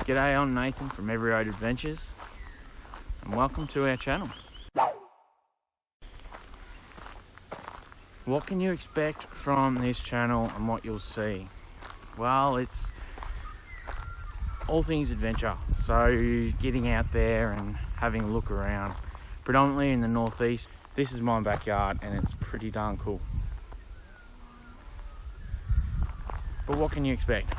G'day, I'm Nathan from Every Road Adventures and welcome to our channel. What can you expect from this channel and what you'll see? Well, it's all things adventure, so getting out there and having a look around, predominantly in the northeast. This is my backyard and it's pretty darn cool. But what can you expect?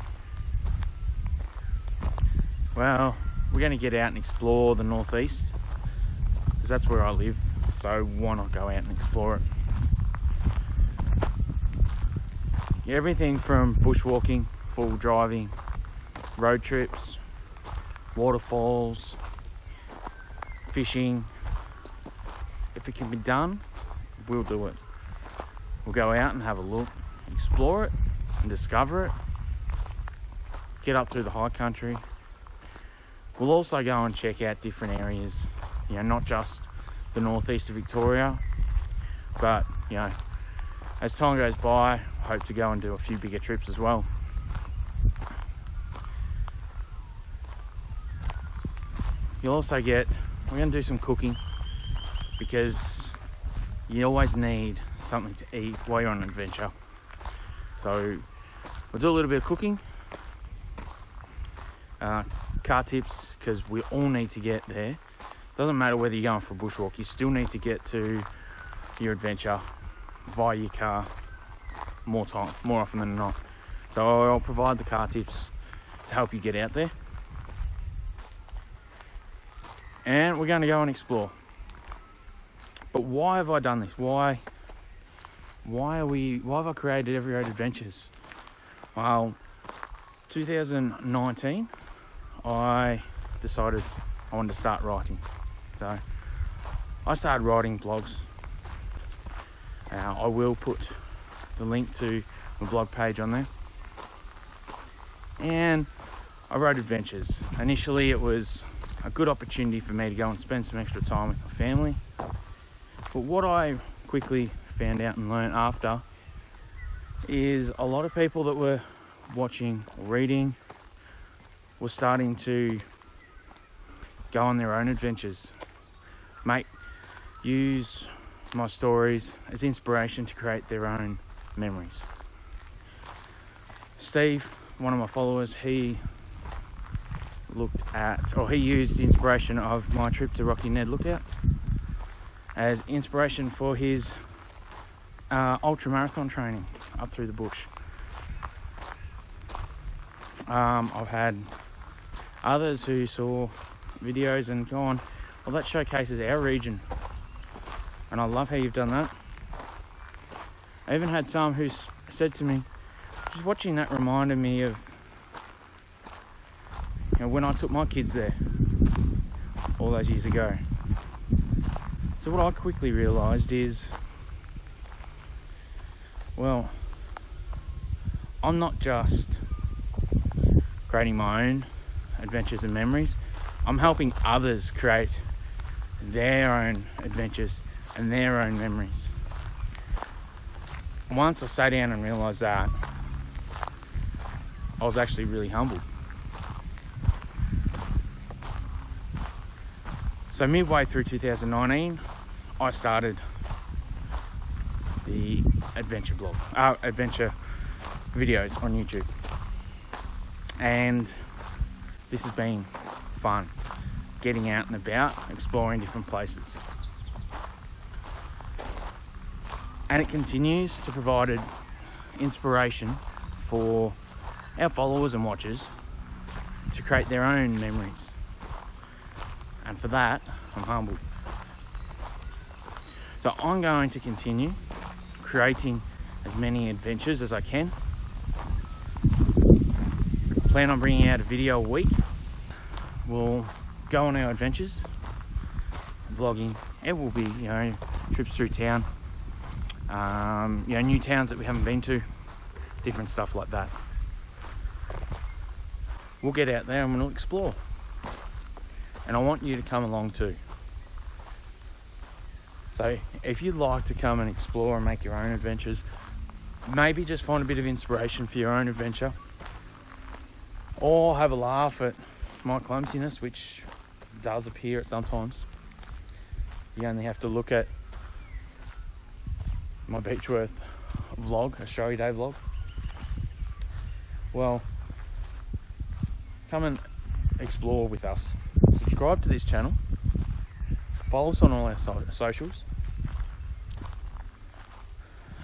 Well, we're going to get out and explore the northeast because that's where I live, so why not go out and explore it? Yeah, everything from bushwalking, full driving, road trips, waterfalls, fishing. If it can be done, we'll do it. We'll go out and have a look, explore it and discover it, get up through the high country. We'll also go and check out different areas, not just the northeast of Victoria, but as time goes by, I hope to go and do a few bigger trips as well. You'll also we're going to do some cooking because you always need something to eat while you're on an adventure. So we'll do a little bit of cooking. Car tips, because we all need to get there. Doesn't matter whether you're going for a bushwalk, you still need to get to your adventure via your car more often than not. So I'll provide the car tips to help you get out there. And we're going to go and explore. But why have I done this? Why have I created Every Road Adventures? Well, 2019 I decided I wanted to start writing. So I started writing blogs. I will put the link to my blog page on there. And I wrote adventures. Initially it was a good opportunity for me to go and spend some extra time with my family. But what I quickly found out and learned after is a lot of people that were watching or reading were starting to go on their own adventures. Use my stories as inspiration to create their own memories. Steve, one of my followers, he used the inspiration of my trip to Rocky Ned Lookout as inspiration for his ultra marathon training up through the bush. I've had others who saw videos and gone, well, that showcases our region, and I love how you've done that. I even had some who said to me, just watching that reminded me of when I took my kids there all those years ago. So what I quickly realised is, well, I'm not just creating my own adventures and memories, I'm helping others create their own adventures and their own memories. Once I sat down and realised that, I was actually really humbled. So midway through 2019, I started the adventure videos on YouTube. And this has been fun, getting out and about, exploring different places. And it continues to provide inspiration for our followers and watchers to create their own memories. And for that, I'm humbled. So I'm going to continue creating as many adventures as I can. Plan on bringing out a video a week. We'll go on our adventures, vlogging. It will be, trips through town, new towns that we haven't been to, different stuff like that. We'll get out there and we'll explore. And I want you to come along too. So if you'd like to come and explore and make your own adventures, maybe just find a bit of inspiration for your own adventure, or have a laugh at my clumsiness, which does appear at sometimes. You only have to look at my Beechworth vlog, Australia Day vlog. Well, come and explore with us. Subscribe to this channel. Follow us on all our socials.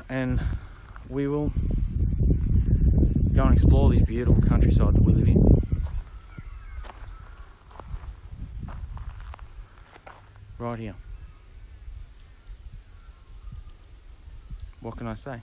And we will go and explore this beautiful countryside that we live in. Right here. What can I say?